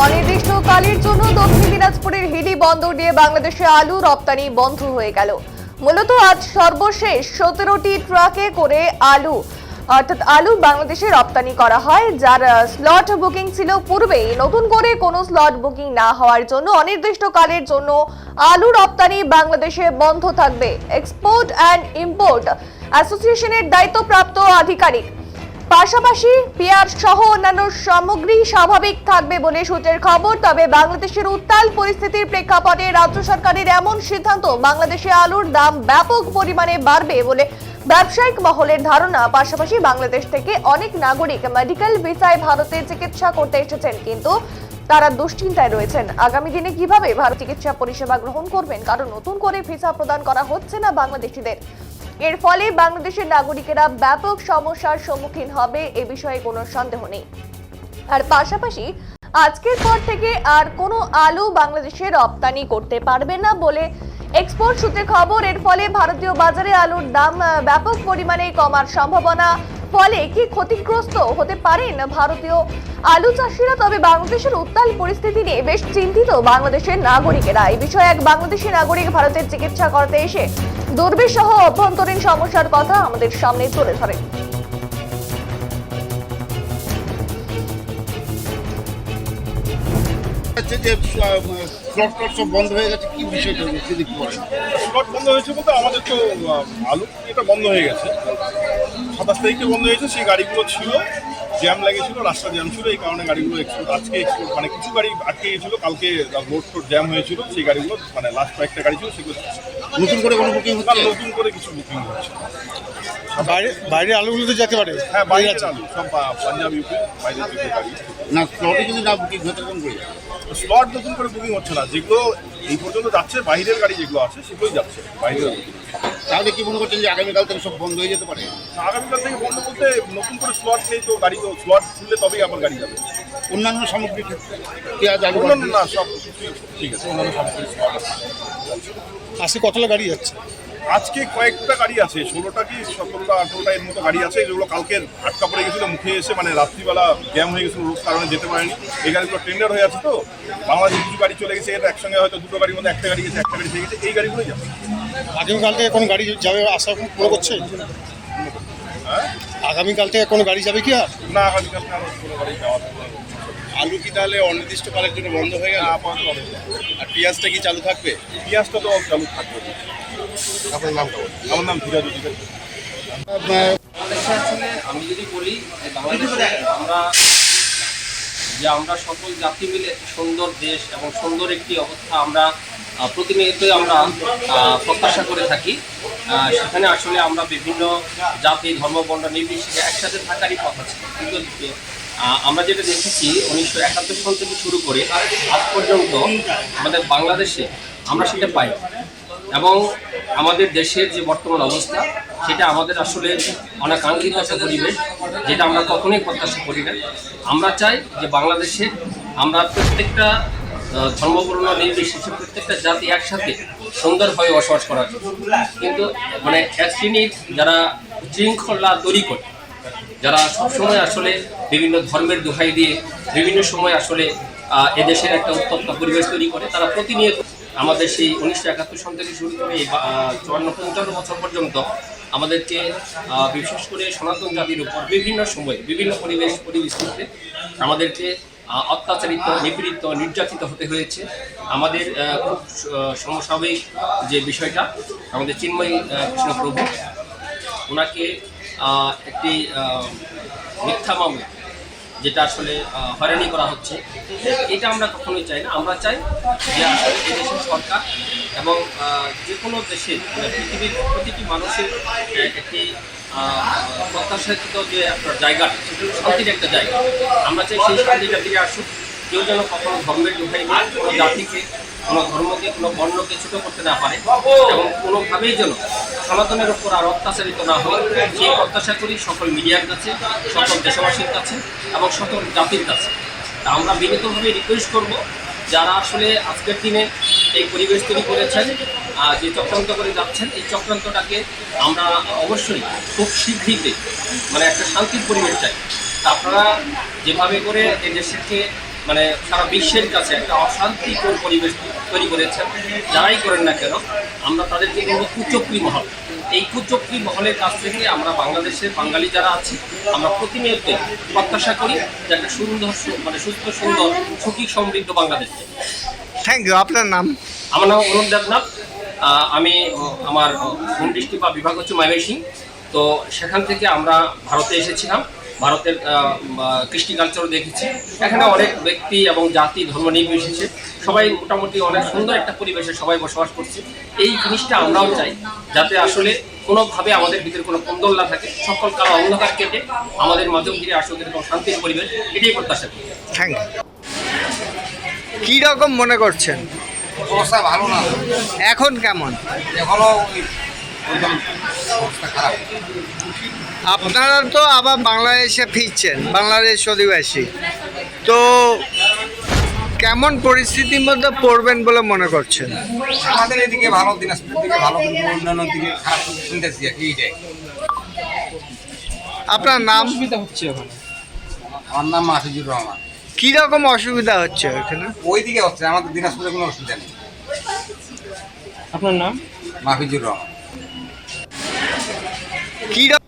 অনির্দিষ্টকালের জন্য দক্ষিণ দিনাজপুরের হিলি বন্দর দিয়ে বাংলাদেশে আলু রপ্তানি বন্ধ হয়ে গেল। মূলত আজ সর্বশেষ 17টি ট্রাকে করে আলু বাংলাদেশে রপ্তানি করা হয়, যার স্লট বুকিং ছিল পূর্বেই। নতুন করে কোনো স্লট বুকিং না হওয়ার জন্য অনির্দিষ্টকালের জন্য আলু রপ্তানি বাংলাদেশে বন্ধ থাকবে। এক্সপোর্ট অ্যান্ড ইম্পোর্ট অ্যাসোসিয়েশনের দায়িত্বপ্রাপ্ত আধিকারিক। পাশাপাশি পেঁয়াজ সহ অন্যান্য সামগ্রী স্বাভাবিক থাকবে বলে সূত্রের খবর। তবে বাংলাদেশের উত্তাল পরিস্থিতির প্রেক্ষাপটে রাজ্য সরকারের এমন সিদ্ধান্ত বাংলাদেশে আলুর দাম ব্যাপক পরিমাণে বাড়বে বলে ব্যবসায়িক মহলের ধারণা। পাশাপাশি বাংলাদেশ থেকে অনেক নাগরিক মেডিকেল ভিসায় ভারতে চিকিৎসা করতে এসেছেন, কিন্তু তারা দুশ্চিন্তায় রয়েছেন আগামী দিনে কিভাবে ভারত চিকিৎসা পরিষেবা গ্রহণ করবেন, কারণ নতুন করে ভিসা প্রদান করা হচ্ছে না বাংলাদেশিদের। এর ফলে বাংলাদেশের নাগরিকেরা ব্যাপক সমস্যার সম্মুখীন হবে, এ বিষয়ে কোনো সন্দেহ নেই। আর পাশাপাশি আজকের পর থেকে আর কোনো আলু বাংলাদেশে রপ্তানি করতে পারবে না বলে এক্সপোর্ট সূত্রে খবর। এর ফলে ভারতীয় বাজারে আলুর দাম ব্যাপক পরিমাণে কমার সম্ভাবনা। ফলে কি ক্ষতিগ্রস্ত হতে পারেন ভারতীয় আলু চাষিরা? তবে বাংলাদেশের উত্তাল পরিস্থিতি নিয়ে বেশ চিন্তিত বাংলাদেশের নাগরিকেরা। এই বিষয়ে এক বাংলাদেশি নাগরিক ভারতের চিকিৎসা করতে এসে দুর্বিষহ অভ্যন্তরীণ সমস্যার কথা আমাদের সামনে তুলে ধরেন। সব বন্ধ হয়ে গেছে, কি বিষয়টা যদি বলেন? স্লট বন্ধ হয়েছে বলতে আমাদের তো আলু এটা বন্ধ হয়ে গেছে, 27 তারিখে বন্ধ হয়েছে। সেই গাড়িগুলো ছিল, জ্যাম লেগেছিল, রাস্তা জ্যাম ছিল, এই কারণে গাড়িগুলো আজকে মানে কিছু গাড়ি আটকে গেছিল, কালকে রোড জ্যাম হয়েছিল, সেই গাড়িগুলো মানে লাস্ট কয়েকটা গাড়ি ছিল সেগুলো নতুন করে কোনো বুকিং হচ্ছে? নতুন করে কিছু বুকিং হচ্ছে। বাইরে আলুগুলো তো যেতে পারে? হ্যাঁ, বাইরে আলু সব পাঞ্জাব ইউপি বাইরে থেকে গাড়ি না, স্লটে যদি না বুকিং হতে কোন করে স্লট নতুন করে বুকিং হচ্ছে না। যেগুলো এই পর্যন্ত যাচ্ছে বাইরের গাড়ি যেগুলো আছে সেগুলোই যাচ্ছে বাইরের। তাহলে কি মনে করছেন যে আগামীকাল থেকে সব বন্ধ হয়ে যেতে পারে? আগামীকাল থেকে বন্ধ বলতে নতুন করে স্লট নেই তো, গাড়ি তো স্লট খুললে তবেই আবার গাড়ি যাবে। অন্যান্য সামগ্রী পেঁয়াজ আলু না, সব ঠিক আছে, অন্যান্য সামগ্রী স্লট আছে। আজকে কতটা গাড়ি যাচ্ছে? আজকে কয়েকটা গাড়ি আছে, 16টা কি 17টা 18টা এর মতো গাড়ি আছে, যেগুলো কালকে আটকা পড়ে গেছিলো মুখে এসে, মানে রাত্রিবেলা জ্যাম হয়ে গেছিলো, রোড কারণে যেতে পারেনি। এই গাড়িগুলো টেন্ডার হয়ে আছে তো, বাংলাদেশে কিছু গাড়ি চলে গেছে, এটা একসঙ্গে হয়তো দুটো গাড়ির মধ্যে একটা গাড়ি গেছে, একটা গাড়ি থেকে গেছে, এই গাড়িগুলোই যাবে। আগামীকাল থেকে কোনো গাড়ি যাবে আশা মনে করছে? হ্যাঁ, আগামীকাল থেকে কোনো গাড়ি যাবে কি? আর না, আগামীকাল কোনো গাড়ি যাওয়া আলু কি তাহলে অনির্দিষ্টকালের জন্য বন্ধ হয়ে গেল? আর পেঁয়াজটা কি চালু থাকবে? পেঁয়াজটা তো চালু থাকবে। আপনার নামটা বলুন। আমার নাম ধীরাজ অধিকারী। আসলে আমি যদি বলি বাংলাদেশে আমরা সকল জাতি মিলে একটি সুন্দর দেশ এবং সুন্দর একটি অবস্থা আমরা প্রতিনিয়তই আমরা প্রত্যাশা করে থাকি। সেখানে আসলে আমরা বিভিন্ন জাতি ধর্ম বর্ণ নির্বিশেষে একসাথে থাকারই কথা ছিল, কিন্তু আমরা যেটা দেখেছি 1971 সাল থেকে শুরু করে আজ পর্যন্ত আমাদের বাংলাদেশে আমরা সেটা পাই, এবং আমাদের দেশের যে বর্তমান অবস্থা সেটা আমাদের আসলে অনাকাঙ্ক্ষিত একটা পরিবেশ, যেটা আমরা কখনোই প্রত্যাশা করি না। আমরা চাই যে বাংলাদেশে আমরা প্রত্যেকটা ধর্মবর্ণ নির্বিশেষে প্রত্যেকটা জাতি একসাথে সুন্দরভাবে বসবাস করার জন্য, কিন্তু মানে এক শ্রেণীর যারা শৃঙ্খলা তৈরি করে, যারা সবসময় আসলে বিভিন্ন ধর্মের দোহাই দিয়ে বিভিন্ন সময় আসলে এদেশের একটা উত্তপ্ত পরিবেশ তৈরি করে, তারা প্রতিনিয়ত আমাদের সেই 1971 সাল থেকে শুরু করে এই 54-55 বছর পর্যন্ত আমাদেরকে বিশেষ করে সনাতন জাতির উপর বিভিন্ন সময় বিভিন্ন পরিস্থিতিতে আমাদেরকে অত্যাচারিত, নিপীড়িত, নির্যাতিত হতে হয়েছে। আমাদের খুব সমস্বাভাবিক যে বিষয়টা, আমাদের চিন্ময় কৃষ্ণ প্রভু, ওনাকে একটি মিথ্যা মামলা যেটা আসলে হয়রানি করা হচ্ছে, এটা আমরা কখনোই চাই না। আমরা চাই যে আসলে এদেশের সরকার এবং যে কোনো দেশের পৃথিবীর প্রতিটি মানুষের একটি প্রত্যাশিত যে একটা জায়গা, সেটা শান্তির একটা জায়গা। আমরা চাই সেই শান্তিটা ফিরে আসুক, কেউ যেন কখনো ধর্মের দোহাই নিয়ে কোনো জাতিকে কোনো ধর্মকে, কোনো বর্ণকে ছোট করতে না পারে এবং কোনোভাবেই যেন সনাতনের উপর আর অত্যাচারিত না হয়, সেই প্রত্যাশা করি সকল মিডিয়ার কাছে, সকল দেশবাসীর কাছে এবং সকল জাতির কাছে। তা আমরা বিনীতভাবে রিকোয়েস্ট করব, যারা আসলে আজকের দিনে এই পরিবেশ তৈরি করেছেন, যে চক্রান্ত করে যাচ্ছেন, এই চক্রান্তটাকে আমরা অবশ্যই খুব শীঘ্রই মানে একটা শান্তির পরিবেশ চাই। তা আপনারা যেভাবে করে এই দেশকে মানে সারা বিশ্বের কাছে একটা অশান্তিকর পরিবেশ তৈরি করেছেন, যারাই করেন না কেন, আমরা তাদেরকে বলবো কুচক্রী মহল। এই কুচক্রী মহলের কাছ থেকে আমরা বাংলাদেশের বাঙালি যারা আছি, আমরা প্রতিনিয়ত প্রত্যাশা করি যে একটা সুন্দর মানে সুস্থ, সুন্দর, সুখী, সমৃদ্ধ বাংলাদেশ। Thank you. আপনার নাম? আমার নাম অরুণ দেবনাথ। আমি আমার হোম ডিস্ট্রিক্ট বা বিভাগ হচ্ছে ময়মনসিংহ। তো সেখান থেকে আমরা ভারতে এসেছিলাম, ভারতের কৃষ্টি কালচারও দেখেছি। এখানে অনেক ব্যক্তি এবং জাতি ধর্ম নির্বিশেষে সবাই মোটামুটি অনেক সুন্দর একটা পরিবেশে সবাই বসবাস করছে। এই জিনিসটা আমরাও চাই, যাতে আসলে কোনোভাবে আমাদের ভিতরে কোনো কোন্দল না থাকে, সকল কালো অন্ধকার কেটে আমাদের মাঝেও ফিরে আসুক এরকম শান্তির পরিবেশ, এটাই প্রত্যাশা করি। Thank you. কী রকম মনে করছেন? অবস্থা ভালো না, এখন কেমন? এখনো একদম অবস্থা খারাপ। আপনারা তো আবার বাংলাদেশে ফিরছেন, বাংলাদেশ অধিবাসী, তো কেমন পরিস্থিতির মধ্যে পড়বেন বলে মনে করছেন? আমাদের এদিকে ভালো, দিনাজপুরের দিকে ভালো, কিন্তু অন্যান্য দিকে খারাপ শুনতেছি আর কি। এইটাই। আপনার নাম? আমার নাম মাহফিজুর রহমান। কী রকম অসুবিধা হচ্ছে ওইখানে? ওইদিকে হচ্ছে, আমাদের দিনাজপুরে কোনো অসুবিধা নেই। আপনার নাম? মাহফিজুর রহমান। কী রকম